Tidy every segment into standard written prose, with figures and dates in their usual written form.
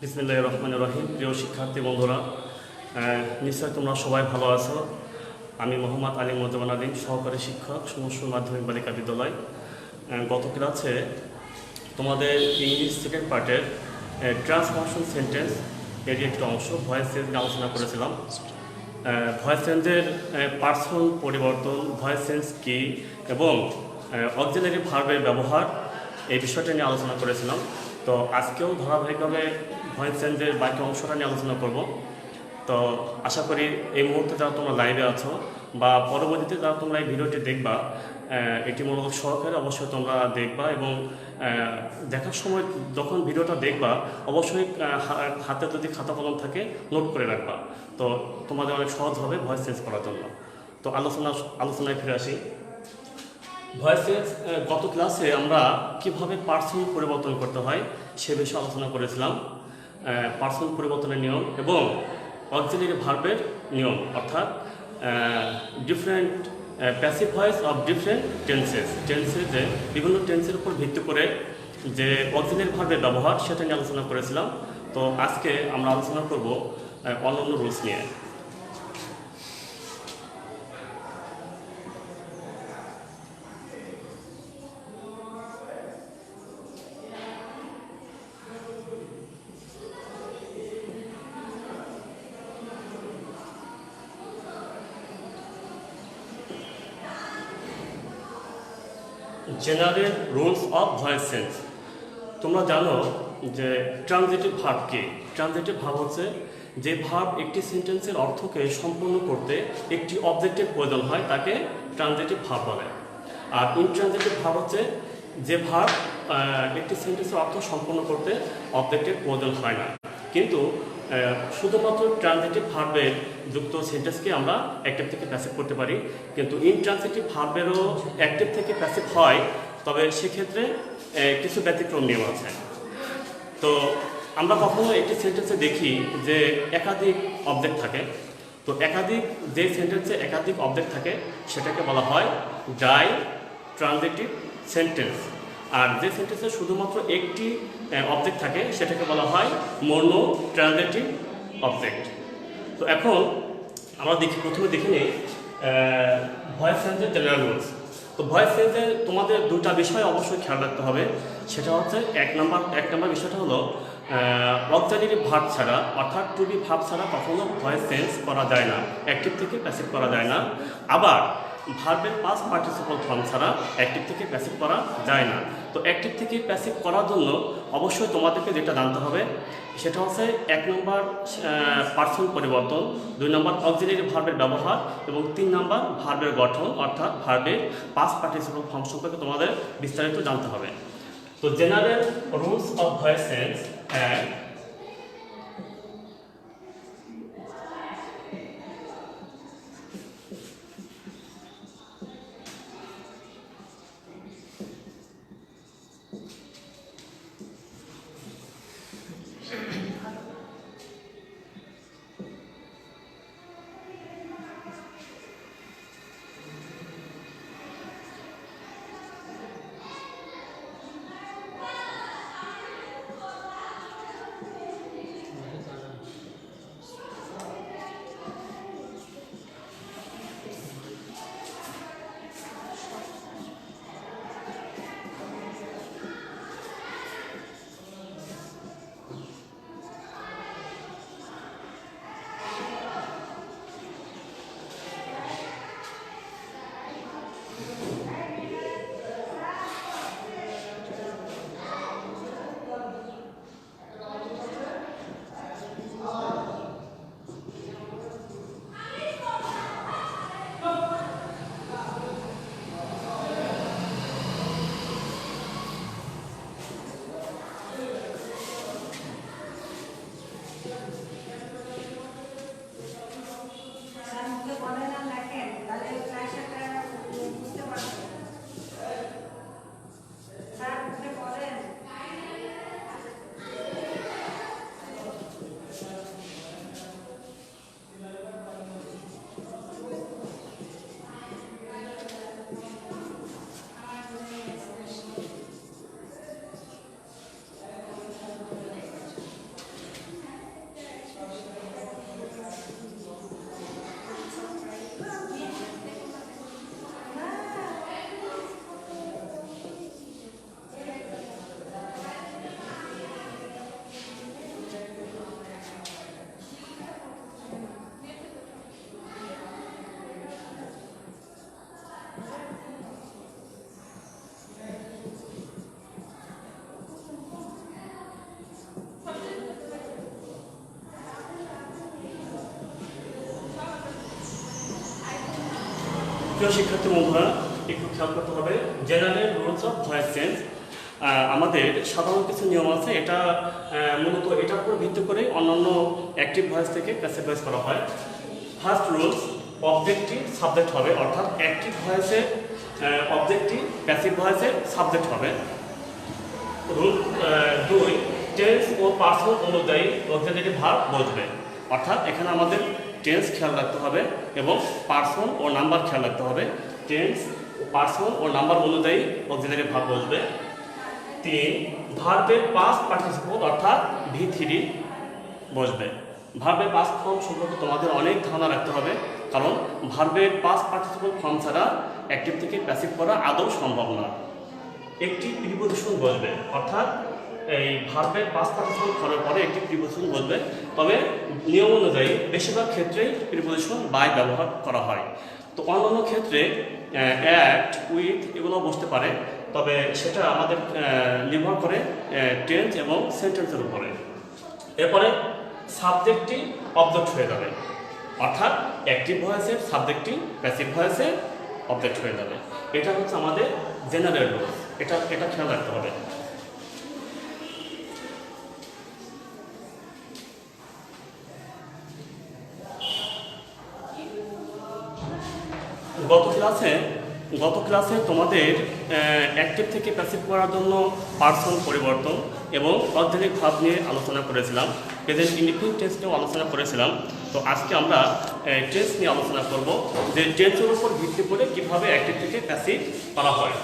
বিসমিল্লাহির রহমানির রহিম। প্রিয় শিক্ষার্থী বন্ধুরা, নিশ্চয় তোমরা সবাই ভালো আছো। আমি মোহাম্মদ আলী মোজামান আলিম, সহকারী শিক্ষক, সমস্যা মাধ্যমিক বালিকা বিদ্যালয়। গত ক্লাসে তোমাদের ইংলিশ সেকেন্ড পার্টের ট্রান্সফরমেশন সেন্টেন্স এর একটি অংশ ভয়েস চেঞ্জ নিয়ে আলোচনা করেছিলাম। ভয়েস চেঞ্জের পার্সন পরিবর্তন, ভয়েস চেঞ্জ কী এবং অক্সিলারি ভার্বের ব্যবহার, এই বিষয়টা নিয়ে আলোচনা করেছিলাম। তো আজকেও ধারাবাহিকভাবে ভয়েস চেঞ্জের বাকি অংশটা নিয়ে আলোচনা করব। তো আশা করি এই মুহূর্তে যারা তোমরা লাইভে আছো বা পরবর্তীতে যারা তোমরা এই ভিডিওটি দেখবা, এটি মনোযোগ সহকারে অবশ্যই তোমরা দেখবা এবং দেখার সময় যখন ভিডিওটা দেখবা অবশ্যই হাতে যদি খাতা কলম থাকে নোট করে রাখবা। তো তোমাদের অনেক সহজ হবে ভয়েস চেঞ্জ করার জন্য। তো আলোচনায় ফিরে আসি। ভয়েস চেঞ্জ, গত ক্লাসে আমরা কিভাবে পার্সন পরিবর্তন করতে হয় সে বিষয়ে আলোচনা করেছিলাম। পার্সন পরিবর্তনের নিয়ম এবং অক্সিলারি ভার্বের নিয়ম, অর্থাৎ different passive voice of different টেন্সেসে বিভিন্ন টেন্সের উপর ভিত্তি করে যে অক্সিলারি ভার্বের ব্যবহার সেটা নিয়ে আলোচনা করেছিলাম। তো আজকে আমরা আলোচনা করব অন্যান্য রুলস নিয়ে। General rules of voice change. তোমরা জানো যে ট্রানজিটিভ ভার্ব কি? ট্রানজিটিভ ভার্ব হচ্ছে যে ভার্ব একটি সেন্টেন্সের অর্থকে সম্পূর্ণ করতে একটি অবজেক্টের প্রয়োজন হয় তাকে ট্রানজিটিভ ভার্ব বলে। আর ইনট্রানজিটিভ ভার্ব হচ্ছে যে ভার্ব একটি সেন্টেন্সের অর্থ সম্পূর্ণ করতে অবজেক্টের প্রয়োজন হয় না, কিন্তু শুধুমাত্র ট্রানজিটিভ ভার্বের যুক্ত সেন্টেন্সকে আমরা অ্যাক্টিভ থেকে প্যাসিভ করতে পারি, কিন্তু ইনট্রানজিটিভ ভার্বেরও অ্যাক্টিভ থেকে প্যাসিভ হয়, তবে সেক্ষেত্রে কিছু ব্যতিক্রম নিয়ম আছে। তো আমরা কখনো একটি সেন্টেন্সে দেখি যে একাধিক অবজেক্ট থাকে। তো যে সেন্টেন্সে একাধিক অবজেক্ট থাকে সেটাকে বলা হয় ডাই ট্রানজিটিভ সেন্টেন্স। আর যে সেন্টেন্সে শুধুমাত্র একটি অবজেক্ট থাকে সেটাকে বলা হয় মোনো ট্রানজিটিভ অবজেক্ট। তো এখন আমরা প্রথমে দেখে নিই ভয়েস চেঞ্জের জেনারেল রুলস। তো ভয়েস চেঞ্জে তোমাদের দুটা বিষয় অবশ্যই খেয়াল রাখতে হবে। সেটা হচ্ছে এক নম্বর বিষয়টা হলো অক্সিলারি ভার্ব ছাড়া, অর্থাৎ টু বি ভার্ব ছাড়া কখনো ভয়েস চেঞ্জ করা যায় না, অ্যাক্টিভ থেকে প্যাসিভ করা যায় না। আবার ভার্বের পাস্ট পার্টিসিপল ফর্ম ছাড়া অ্যাক্টিভ থেকে প্যাসিভ করা যায় না। তো অ্যাক্টিভ থেকে প্যাসিভ করার জন্য অবশ্যই তোমাদেরকে যেটা জানতে হবে সেটা হচ্ছে এক নম্বর পার্সন পরিবর্তন, দুই নম্বর অক্সিলারি ভার্বের ব্যবহার এবং তিন নম্বর ভার্বের গঠন, অর্থাৎ ভার্বের পাস্ট পার্টিসিপল ফর্ম সম্পর্কে তোমাদের বিস্তারিত জানতে হবে। তো general rules of voice change প্রিয় শিক্ষার্থী বন্ধুরা, একটু খেয়াল করতে হবে general rules of voice change. আমাদের সাধারণ কিছু নিয়ম আছে, এটা মূলত এটার উপর ভিত্তি করে অন্যান্য অ্যাক্টিভ ভয়েস থেকে প্যাসিভ ভয়েস করা হয়। ফার্স্ট রুলস, অবজেক্টটি সাবজেক্ট হবে, অর্থাৎ অ্যাক্টিভ ভয়েসে অবজেক্টটি প্যাসিভ ভয়েসে সাবজেক্ট হবে। রুল 2, টেন্স ও পার্সন অনুযায়ী অক্সিলারি ভার্ব বসবে, অর্থাৎ এখানে আমাদের টেন্স খেয়াল রাখতে হবে এবং পার্সন ও নাম্বার খেয়াল রাখতে হবে। টেন্স, পার্সন ও নাম্বার অনুযায়ী অক্সিলারি ভার্ব বসবে। 3, ভার্বের পাস্ট পার্টিসিপল অর্থাৎ V3 বসবে। ভার্বের পাস্ট ফর্ম সম্পর্কে তোমাদের অনেক ধারণা রাখতে হবে, কারণ ভার্বের পাস্ট পার্টিসিপল ফর্ম ছাড়া অ্যাক্টিভ থেকে প্যাসিভ করা আদৌ সম্ভব না। একটি প্রিপোজিশন বসবে, অর্থাৎ এই ভার্বের পাস্ট পার্টিসিপল ফর্মের পরে একটি প্রিপোজিশন বসবে, তবে নিয়ম অনুযায়ী বেশিরভাগ ক্ষেত্রেই প্রিপোজিশন বাই ব্যবহার করা হয়। তো অন্যান্য ক্ষেত্রে অ্যাট, উইথ এগুলো বসতে পারে, তবে সেটা আমাদের নির্ভর করে টেন্স এবং সেন্টেন্সের উপরে। এরপরে সাবজেক্টটি অবজেক্ট হয়ে যাবে, অর্থাৎ অ্যাক্টিভ ভয়েসের সাবজেক্টটি প্যাসিভ ভয়েসে অবজেক্ট হয়ে যাবে। এটা হচ্ছে আমাদের জেনারেল রুল, এটা খেয়াল রাখতে হবে। গত ক্লাসে তোমাদের অ্যাক্টিভ থেকে প্যাসিভ করার জন্য পার্সন পরিবর্তন এবং অর্ধেক ভাব নিয়ে আলোচনা করেছিলাম, প্রেজেন্ট ইনডিফিনিট টেন্স নিয়েও আলোচনা করেছিলাম। তো আজকে আমরা টেন্স নিয়ে আলোচনা করব, যে টেন্সের উপর ভিত্তি করে কীভাবে অ্যাক্টিভ থেকে প্যাসিভ করা হয়।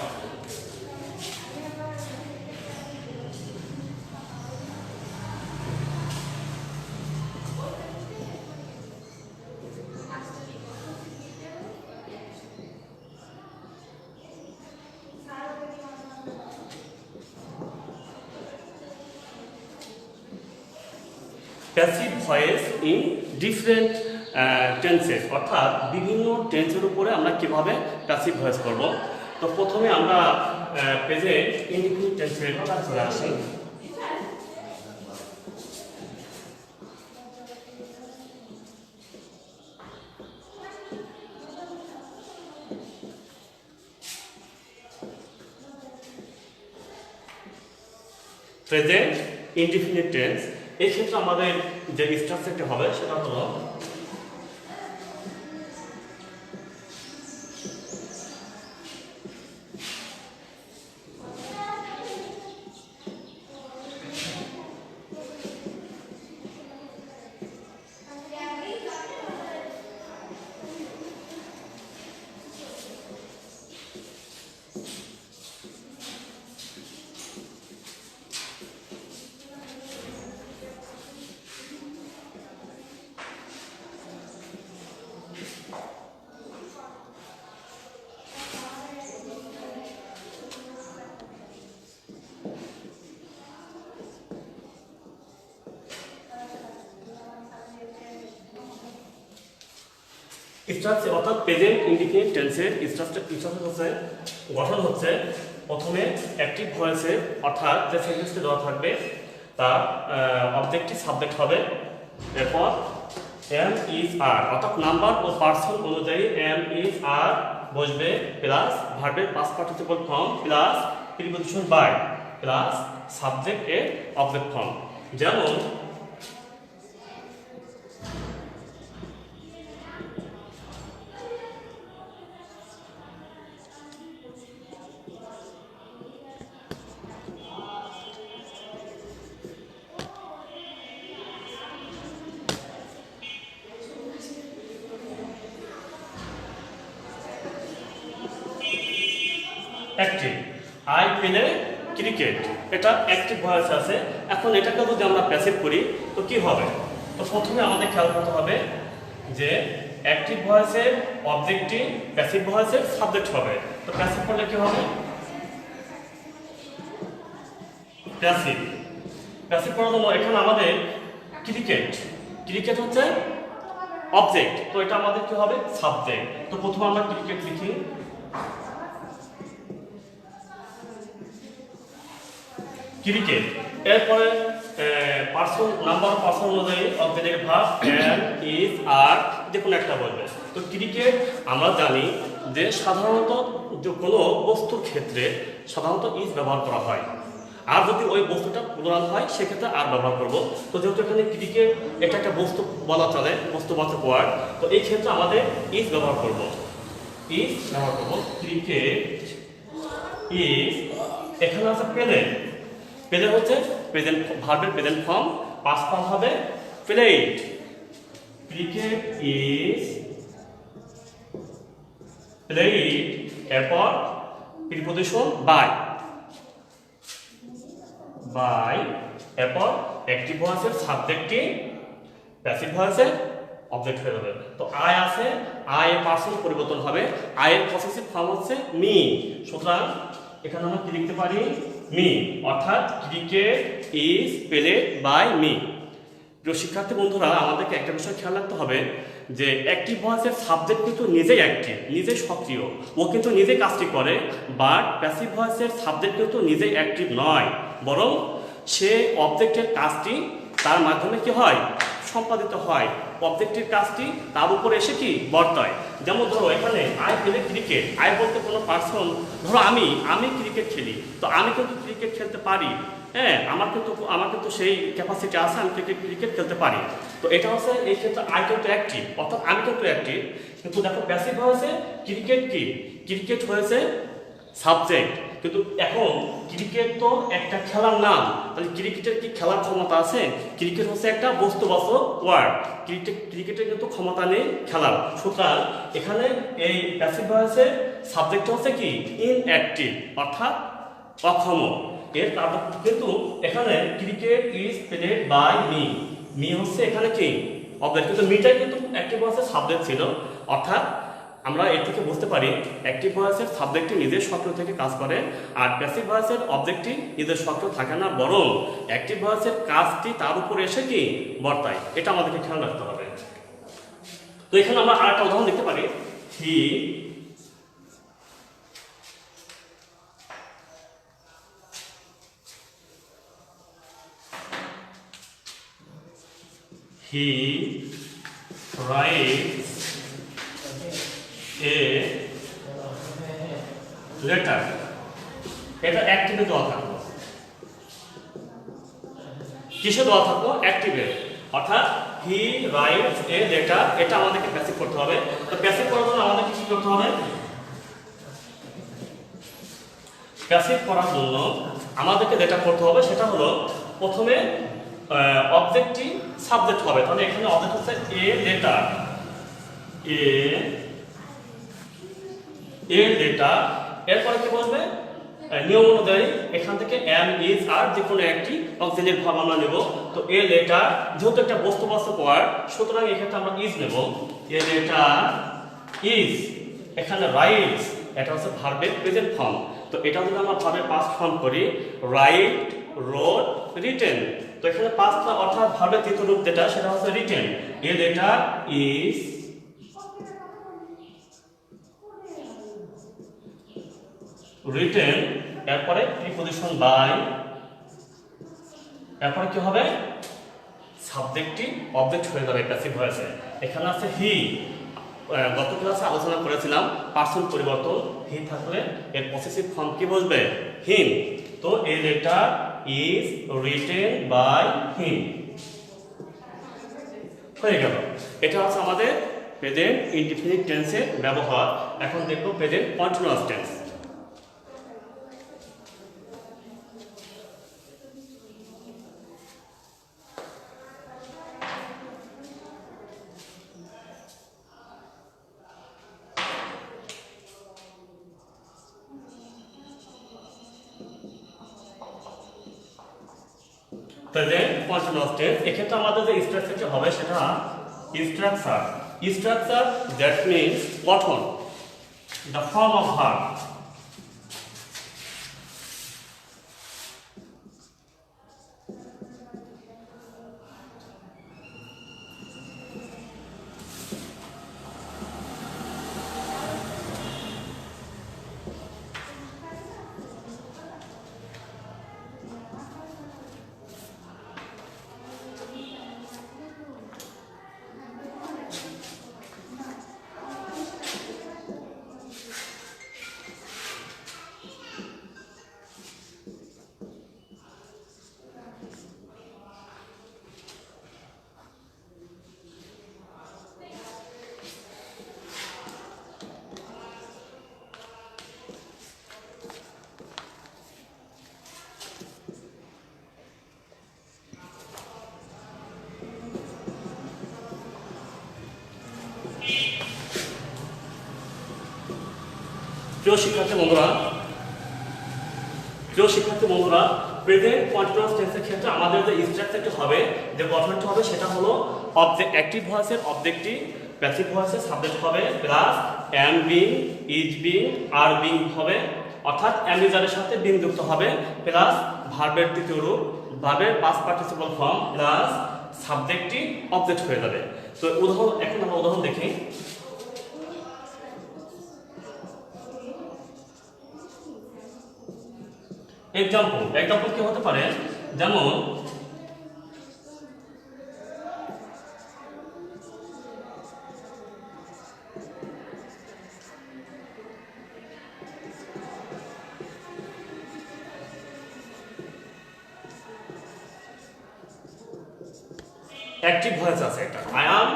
Passive voice in different tenses, অর্থাৎ বিভিন্ন টেন্সের উপরে আমরা কিভাবে প্যাসিভ ভয়েস করব। তো প্রথমে আমরা প্রেজেন্ট ইনডিফিনিট টেন্সের চলে আসি। প্রেজেন্ট ইনডিফিনিট টেন্স, এই ক্ষেত্রে আমাদের যে স্ট্রাকচারটি হবে সেটা হলো স্ট্রাকচার, অর্থাৎ প্রেজেন্ট ইনডিফিনিট টেন্সের স্ট্রাকচার গঠন হচ্ছে প্রথমে অ্যাক্টিভ ভয়েসের, অর্থাৎ যে সেন্টেন্সটি দেওয়া থাকবে তার অবজেক্টটি সাবজেক্ট হবে। এরপর এম ইজ আর, অর্থাৎ নাম্বার ও পার্সন অনুযায়ী এম ইজ আর বসবে, প্লাস ভার্বের past participle form plus preposition by plus subject এর অবজেক্ট ফর্ম। যেমন অ্যাক্টিভ, আই প্লে ক্রিকেট, এটা অ্যাক্টিভ ভয়েস আছে। এখন এটাকে যদি আমরা প্যাসিভ করি তো কি হবে? তো প্রথমে আমাদের খেয়াল করতে হবে যে অ্যাক্টিভ ভয়েসের অবজেক্টটি প্যাসিভ ভয়েসের সাবজেক্ট হবে। তো প্যাসিভ করলে কি হবে? প্যাসিভ করার জন্য এখানে আমাদের ক্রিকেট হচ্ছে অবজেক্ট, তো এটা আমাদের কি হবে? সাবজেক্ট। তো প্রথমে আমরা ক্রিকেট লিখি, ক্রিকেট। এরপরে পার্সন নাম্বার অফ পার্সন অনুযায়ী অবজেক্টের ভার্ব অ্যান ইজ আর যে কোনো একটা বলবে। তো ক্রিকেট আমরা জানি যে সাধারণত যে কোনো বস্তুর ক্ষেত্রে সাধারণত ইজ ব্যবহার করা হয়, আর যদি ওই বস্তুটা প্লুরাল হয় সেক্ষেত্রে আর ব্যবহার করব। তো যেহেতু এখানে ক্রিকেট এটা একটা বস্তু বলা চলে, বস্তুবাচক ওয়ার্ড, তো এই ক্ষেত্রে আমাদের ইজ ব্যবহার করব। ইজ ব্যবহার করব। ক্রিকেট ইজ, এখানে আছে প্রেজেন্ট। প্রেজেন্ট হচ্ছে প্রেজেন্ট ভার্বের প্রেজেন্ট ফর্ম, পাস্ট ফর্ম হবে প্লেড। ক্রিকেট ইজ প্লেড, এরপর প্রিপোজিশন বাই, বাই, এরপর অ্যাক্টিভ ভয়েসের সাবজেক্টটি প্যাসিভ ভয়েসের অবজেক্ট হয়ে যাবে। তো আই আছে, আই এর পার্সন পরিবর্তন হবে, আই এর পসেসিভ ফর্ম হচ্ছে মি। সুতরাং এখানে আমরা কি লিখতে পারি? মি, অর্থাৎ cricket is played by me. প্রিয় শিক্ষার্থী বন্ধুরা, আমাদেরকে একটা বিষয় খেয়াল রাখতে হবে যে অ্যাক্টিভ ভয়েসের সাবজেক্ট কিন্তু নিজেই অ্যাক্টিভ, নিজেই সক্রিয়, ও কিন্তু নিজেই কাজটি করে। বাট প্যাসিভ ভয়েসের সাবজেক্ট কিন্তু নিজেই অ্যাক্টিভ নয়, বরং সে অবজেক্টের কাজটি তার মাধ্যমে কি হয়? সম্পাদিত হয়। অবজেক্টের কাজটি তার উপরে এসে কি বর্তায়। যেমন ধরো এখানে আই প্লে ক্রিকেট, আই বলতে কোনো পার্সন, ধরো আমি ক্রিকেট খেলি, তো আমি কিন্তু ক্রিকেট খেলতে পারি, হ্যাঁ, আমার কিন্তু সেই ক্যাপাসিটি আছে, আমি ক্রিকেট খেলতে পারি। তো এটা হচ্ছে এই ক্ষেত্রে আই কিন্তু অ্যাক্টিভ, অর্থাৎ আমি কিন্তু অ্যাক্টিভ। কিন্তু দেখো প্যাসিভ হয়েছে ক্রিকেট, কি ক্রিকেট হয়েছে সাবজেক্ট, কিন্তু এখন ক্রিকেট তো একটা খেলার নাম, তাহলে ক্রিকেটের কি খেলার ক্ষমতা আছে? ক্রিকেট হচ্ছে একটা বস্তুবাচক ওয়ার্ড, ক্রিকেটের কিন্তু ক্ষমতা নেই খেলার। সুতরাং এখানে এই প্যাসিভ ভয়েসের সাবজেক্ট হচ্ছে কি ইনঅ্যাক্টিভ, অর্থাৎ অক্ষম। এর তারপর কিন্তু এখানে cricket is played by me, me হচ্ছে এখানে কি অবজেক্ট, কিন্তু মিটাই কিন্তু অ্যাক্টিভ ভয়েসের সাবজেক্ট ছিল। অর্থাৎ আমরা এর থেকে বুঝতে পারি অ্যাক্টিভ ভয়েসের সাবজেক্টটি নিজের সক্রিয় থেকে কাজ করে, আর প্যাসিভ ভয়েসের অবজেক্টটি নিজের সক্রিয় থাকে না, বরং অ্যাক্টিভ ভয়েসের কাজটি তার উপরে এসে কি বর্তায়। এটা আমাদেরকে খেয়াল রাখতে হবে। তো এখানে আমরা আরেকটা উদাহরণ দেখতে পারি, হি writes a letter, এটা অ্যাক্টিভে দেওয়া থাকলো। কিসে দেওয়া থাকলো? অ্যাক্টিভে, অর্থাৎ হি রাইটস এ লেটার, এটা আমাদেরকে প্যাসিভ করতে হবে। তো প্যাসিভ করার জন্য আমাদেরকে কি করতে হবে? প্যাসিভ করার জন্য আমাদেরকে যেটা করতে হবে সেটা হলো প্রথমে অবজেক্টটি সাবজেক্ট হবে। তাহলে এখানে অবজেক্ট হচ্ছে এ লেটার, এ লেটার। এরপরে কি বলবে? নিয়ম অনুযায়ী এখান থেকে এম ইজ আর যে কোনো একটি অক্সিলারি ভার্ব আমরা নেব। তো এ লেটার যেহেতু একটা বস্তুবাচক ওয়ার্ড, সুতরাং এক্ষেত্রে আমরা ইজ নেব। এ লেটার ইজ, এখানে রাইটস এটা হচ্ছে ভার্বের প্রেজেন্ট ফর্ম। তো এটা যদি আমরা ভার্বের পাস্ট ফর্ম করি, রাইট, রোড, রিটেন। তো এখানে পাস্ট অর্থাৎ ভার্বের তৃতীয় রূপ যেটা সেটা হচ্ছে written. A letter is written, এরপরে প্রিপোজিশন বাই, এরপরে কি হবে? সাবজেক্টটি অবজেক্ট হয়ে যাবে প্যাসিভ ভয়েসে। এখানে আছে হি, গত ক্লাসে আলোচনা করেছিলাম পার্সন পরিবর্তন, হি থাকলে এর পসেসিভ ফর্ম কি বলবে? হিম। তো a letter is written by him হয়ে গেল। এটা হচ্ছে আমাদের প্রেজেন্ট ইনডিফিনিট টেন্সের ব্যবহার। এখন দেখব present continuous tense. Present continuous tense, এক্ষেত্রে আমাদের যে স্ট্রাকচারটা হবে সেটা স্ট্রাকচার। স্ট্রাকচার দ্যাট মিন্স গঠন, দ্য ফর্ম অফ ভার্ব। প্রিয় শিক্ষার্থী বন্ধুরা, প্রেজেন্ট কন্টিনিউয়াস টেন্সের ক্ষেত্রে আমাদের যে স্ট্রাকচারটি হবে, যে গঠনটি হবে, সেটা হলো অবজেক্ট অ্যাক্টিভ ভয়েসের অবজেক্টটি, প্যাসিভ ভয়েসের সাবজেক্ট হবে, plus am being, is being, are being হবে, অর্থাৎ এম ইজারের সাথে বিং যুক্ত হবে, প্লাস ভার্বের তৃতীয় রূপ, ভার্বের পাস্ট পার্টিসিপল ফর্ম, প্লাস সাবজেক্টটি অবজেক্ট হয়ে যাবে। তো উদাহরণ, এখন আমরা উদাহরণ দেখি। এক্সাম্পল কি হতে পারে, যেমন অ্যাক্টিভ ভয়েস আছে এটা, আই অ্যাম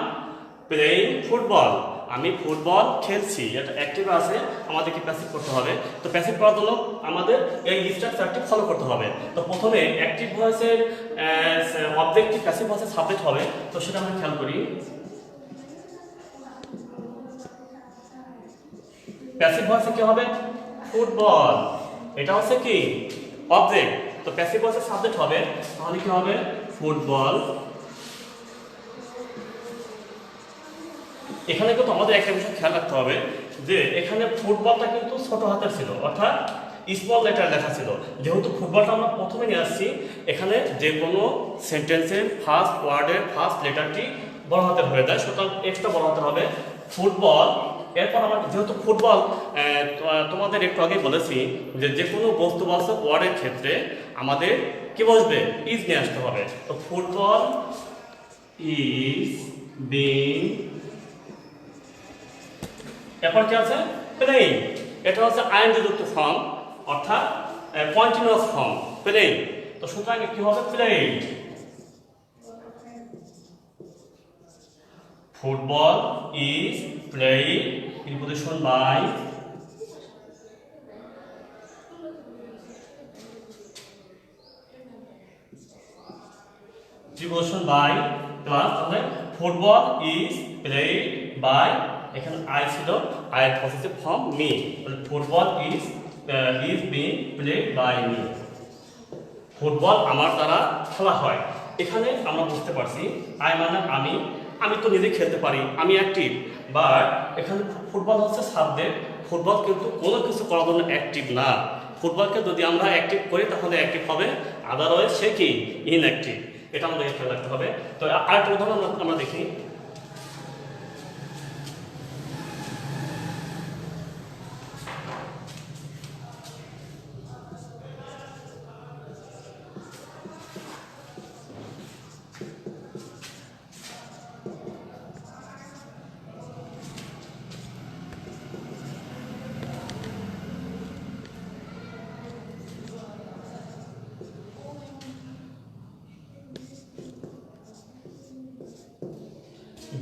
প্লেইং ফুটবল, আমি ফুটবল খেলছি, এটা অ্যাক্টিভ আছে, আমাদেরকে প্যাসিভ করতে হবে। তো প্যাসিভ করার জন্য আমাদের এই স্ট্রাকচারটি ফলো করতে হবে। তো প্রথমে অ্যাক্টিভ ভয়েসের অবজেক্টটি প্যাসিভ ভয়েসের সাবজেক্ট হবে, তো সেটা আমরা খেয়াল করি। প্যাসিভ ভয়েসে কি হবে, ফুটবল, এটা হচ্ছে কি অবজেক্ট, তো প্যাসিভ ভয়েসের সাবজেক্ট হবে, তাহলে কি হবে ফুটবল। এখানে কিন্তু আমাদের একটা বিষয় খেয়াল রাখতে হবে যে এখানে ফুটবলটা কিন্তু ছোট হাতের ছিল, অর্থাৎ স্মল লেটার লেখা ছিল। যেহেতু ফুটবলটা আমরা প্রথমে নিয়ে আসছি, এখানে যে কোনো সেন্টেন্সের ফার্স্ট ওয়ার্ডের ফার্স্ট লেটারটি বড় হাতের হয়ে যায়, সুতরাং এক্সট্রা বড় হাতের হবে ফুটবল। এরপর আমরা যেহেতু ফুটবল, তোমাদের একটু আগে বলেছি যে যে কোনো বস্তুবাচক ওয়ার্ডের ক্ষেত্রে আমাদের কি বসবে, ইজ নিয়ে আসতে হবে। তো ফুটবল ইজ বিং, এরপর কি আছে প্লেইং, এটা হচ্ছে আইএনজি যুক্ত ফর্ম, অর্থাৎ কন্টিনিউয়াস ফর্ম প্লেইং। তো সুতরাং কি হবে playing. Football is playing preposition by plus, তাহলে ফুটবল ইজ প্লেইড বাই, এখানে আই ছিল, I possessive form me, football is being played by me, football আমার দ্বারা খেলা হয়। এখানে আমরা বুঝতে পারছি আই মানে আমি তো নিজে খেলতে পারি, আমি অ্যাক্টিভ, বাট এখানে ফুটবল হচ্ছে সাবজেক্ট, ফুটবল কিন্তু কোনো কিছু করার জন্য অ্যাক্টিভ না। ফুটবলকে যদি আমরা অ্যাক্টিভ করি তাহলে অ্যাক্টিভ হবে, আদারওয়াইজ সে কি ইনঅ্যাক্টিভ, এটা আমাদেরকে খেয়াল রাখতে হবে। তো আরেকটা উদাহরণ আমরা দেখি।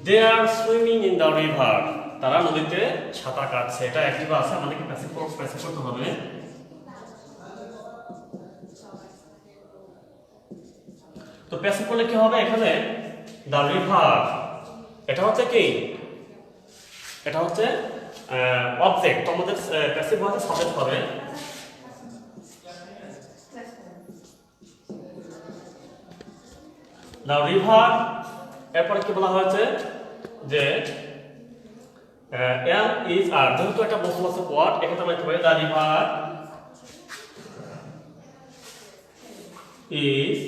They are swimming in the river. তারা নদীতে সাঁতার কাটছে, এটা অ্যাক্টিভ আছে, আমাদেরকে প্যাসিভ করতে হবে। তো প্যাসিভ করলে কি হবে, এখানে the river, এটা হচ্ছে কি, এটা হচ্ছে অবজেক্ট, তো আমাদের প্যাসিভ ভয়েসে সাবজেক্ট হবে। the river, এরপরে কি বলা হয়েছে যে এম ইজ আর, যেহেতু একটা বস্তুবাচক ওয়ার্ড, এখানে আমরা লিখতে পারি the river is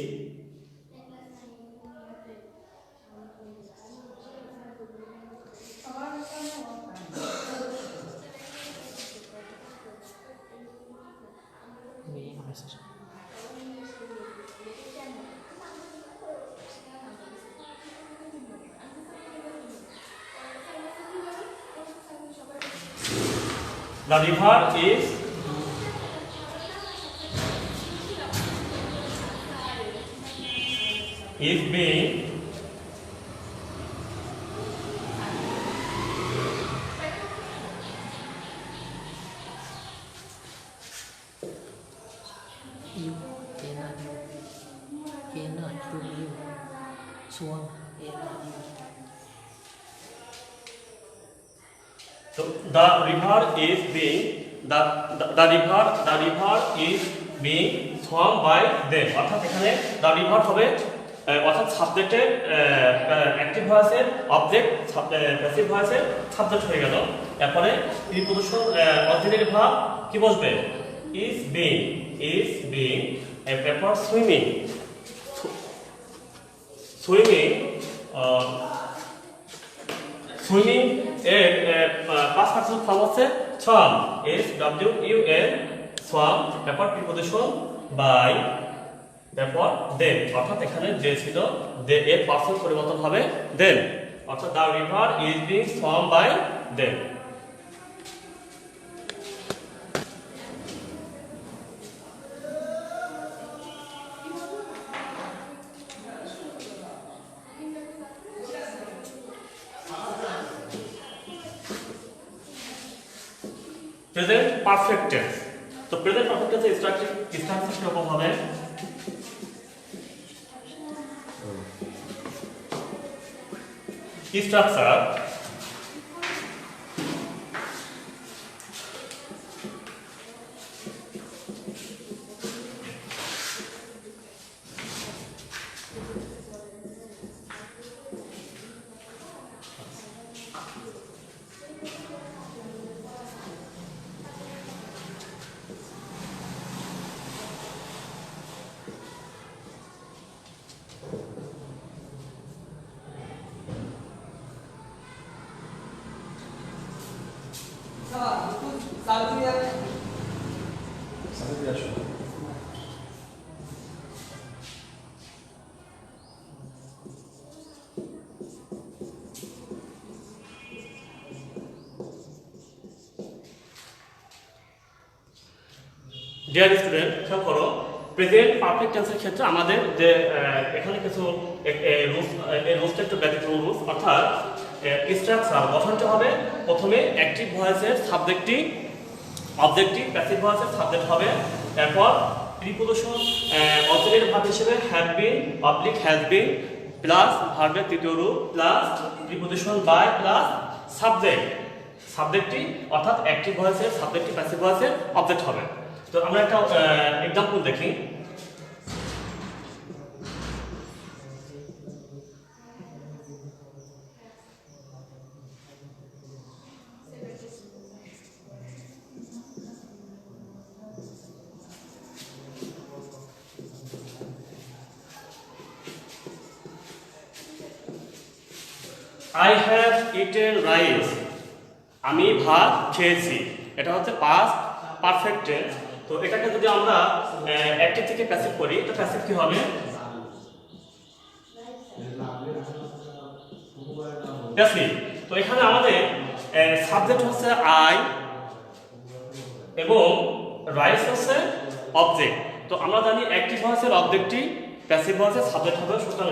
the river is being So the river is being the river is being swam by them, অর্থাৎ এখানে দ্য রিভার হবে অর্থাৎ সাবজেক্টের অ্যাক্টিভ ভয়েসের অবজেক্ট, প্যাসিভ ভয়েসের সাবজেক্ট হয়ে গেল। এরপরে প্রিপোজিশন অক্সিলারি ভার্ব কি বসবে? ইজ বিং, এরপর সুইমিং এর পাস্ট পার্টিসিপল ফর্ম হচ্ছে swam, SWUM, swam, এরপর প্রিপোজিশন বাই, তারপর দেন, অর্থাৎ এখানে যে ছিল দে এর পার্সন পরিবর্তন হবে দেন, অর্থাৎ the river is being swam by then. Present perfect tense, তো প্রেজেন্ট পারফেক্ট টেন্সের স্ট্রাকচার কিরকম হবে? স্ট্রাকচার ডিয়ার স্টুডেন্ট, খেয়াল করো, প্রেজেন্ট পারফেক্ট টেন্সের ক্ষেত্রে আমাদের যে এখানে কিছু রুলসটা একটু ব্যতিক্রম রুলস, অর্থাৎ স্ট্রাকচার গঠনটা হবে প্রথমে অ্যাক্টিভ ভয়েসের সাবজেক্টটি অবজেক্টিভ, প্যাসিভ ভয়েসের সাবজেক্ট হবে, এরপর প্রিপোজিশন অক্সিলারি ভার্ব হিসেবে have been oblique has been plus ভার্বের তৃতীয় রূপ প্লাস প্রিপোজিশন বাই প্লাস সাবজেক্টটি অর্থাৎ অ্যাক্টিভ ভয়েসের সাবজেক্টটি প্যাসিভ ভয়েসের অবজেক্ট হবে। তো আমরা একটা এক্সাম্পল দেখি। I have eaten rice, আমি ভাত খেয়েছি, এটা হচ্ছে পাস্ট পারফেক্ট টেন্স। তো এটাকে যদি আমরা অ্যাক্টিভ থেকে প্যাসিভ করি তো প্যাসিভ কি হবে? প্যাসিভ। তো এখানে আমাদের সাবজেক্ট হচ্ছে আই এবং রাইস হচ্ছে অবজেক্ট। তো আমরা জানি অ্যাক্টিভ ভয়েসের অবজেক্টটি, প্যাসিভ ভয়েসের সাবজেক্ট হবে, সুতরাং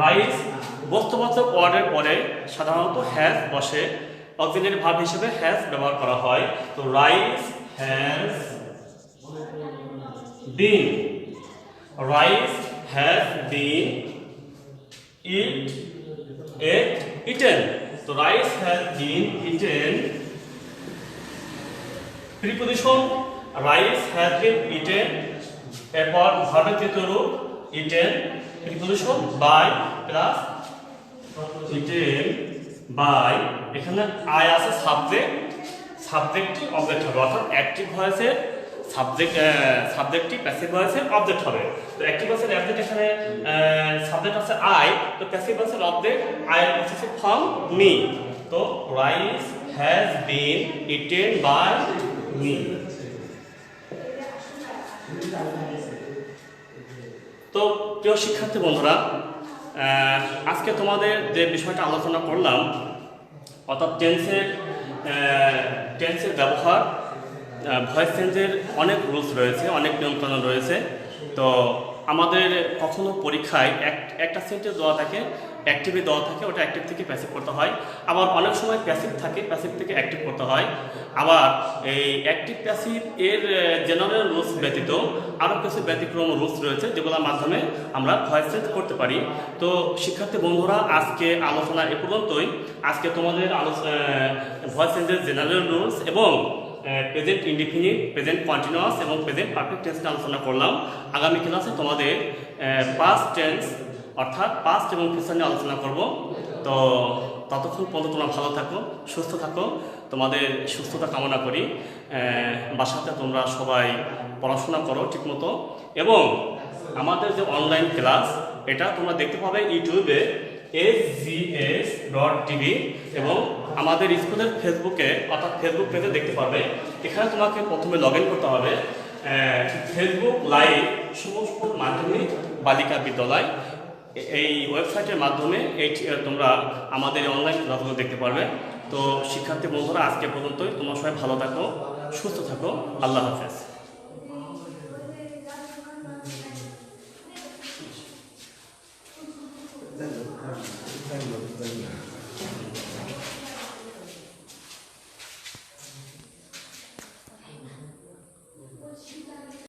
রাইস বস্তুবাচক ওয়ার্ডের পরে সাধারণত হ্যাজ বসে, অক্সিলারি ভার্ব হিসেবে হ্যাজ ব্যবহার করা হয়। তো রাইস হ্যাজ বিন ইটেন, তো rice has been eaten, preposition rice has been eaten, এরপর ভার্বের তৃতীয় রূপ eaten, preposition by plus eaten by, এখানে আই আছে সাবজেক্টটি অবজেক্ট হবে, অর্থাৎ অ্যাক্টিভ ভয়েসের সাবজেক্টটি প্যাসিভ ভয়েসের অবজেক্ট হবে। তো অ্যাক্টিভ ভয়েসের অবজেক্ট এখানে সাবজেক্ট আছে আই, তো প্যাসিভ ভয়েসের object I possessive form me. তো rice has been eaten by me. তো প্রিয় শিক্ষার্থী বন্ধুরা, আজকে তোমাদের যে বিষয়টা আলোচনা করলাম, অর্থাৎ টেন্সের ব্যবহার, ভয়েস চেঞ্জের অনেক রুলস রয়েছে, অনেক নিয়মকানুন রয়েছে। তো আমাদের কখনো পরীক্ষায় একটা সেন্টেন্স দেওয়া থাকে অ্যাক্টিভে দেওয়া থাকে, ওটা অ্যাক্টিভ থেকে প্যাসিভ করতে হয়। আবার অনেক সময় প্যাসিভ থাকে, প্যাসিভ থেকে অ্যাক্টিভ করতে হয়। আবার এই অ্যাক্টিভ প্যাসিভ এর জেনারেল রুলস ব্যতীত আরও কিছু ব্যতিক্রম রুলস রয়েছে, যেগুলোর মাধ্যমে আমরা ভয়েস চেঞ্জ করতে পারি। তো শিক্ষার্থী বন্ধুরা, আজকে আলোচনা এ পর্যন্তই। আজকে তোমাদের ভয়েস চেঞ্জের জেনারেল রুলস এবং প্রেজেন্ট ইনডিফিনিট, প্রেজেন্ট কন্টিনিউয়াস এবং প্রেজেন্ট পারফেক্ট টেন্স আলোচনা করলাম। আগামী ক্লাসে তোমাদের পাস্ট টেন্স অর্থাৎ পাস্ট এবং ফিউচার নিয়ে আলোচনা করব। তো ততক্ষণ পর্যন্ত তোমরা ভালো থাকো, সুস্থ থাকো, তোমাদের সুস্থতা কামনা করি। বাসাতে তোমরা সবাই পড়াশোনা করো ঠিকমতো, এবং আমাদের যে অনলাইন ক্লাস এটা তোমরা দেখতে পাবে ইউটিউবে sgs.tv, এবং আমাদের স্কুলের ফেসবুকে অর্থাৎ ফেসবুক পেজে দেখতে পাবে। এখানে তোমাকে প্রথমে লগ ইন করতে হবে, ফেসবুক লাইভ শুভস্পুর মাধ্যমিক বালিকা বিদ্যালয়, এই ওয়েবসাইটের মাধ্যমে তোমরা আমাদের অনলাইন ক্লাসগুলো দেখতে পারবে। তো শিক্ষার্থী বন্ধুরা, আজকে পর্যন্তই। তোমরা সবাই ভালো থাকো, সুস্থ থাকো। আল্লাহ হাফেজ।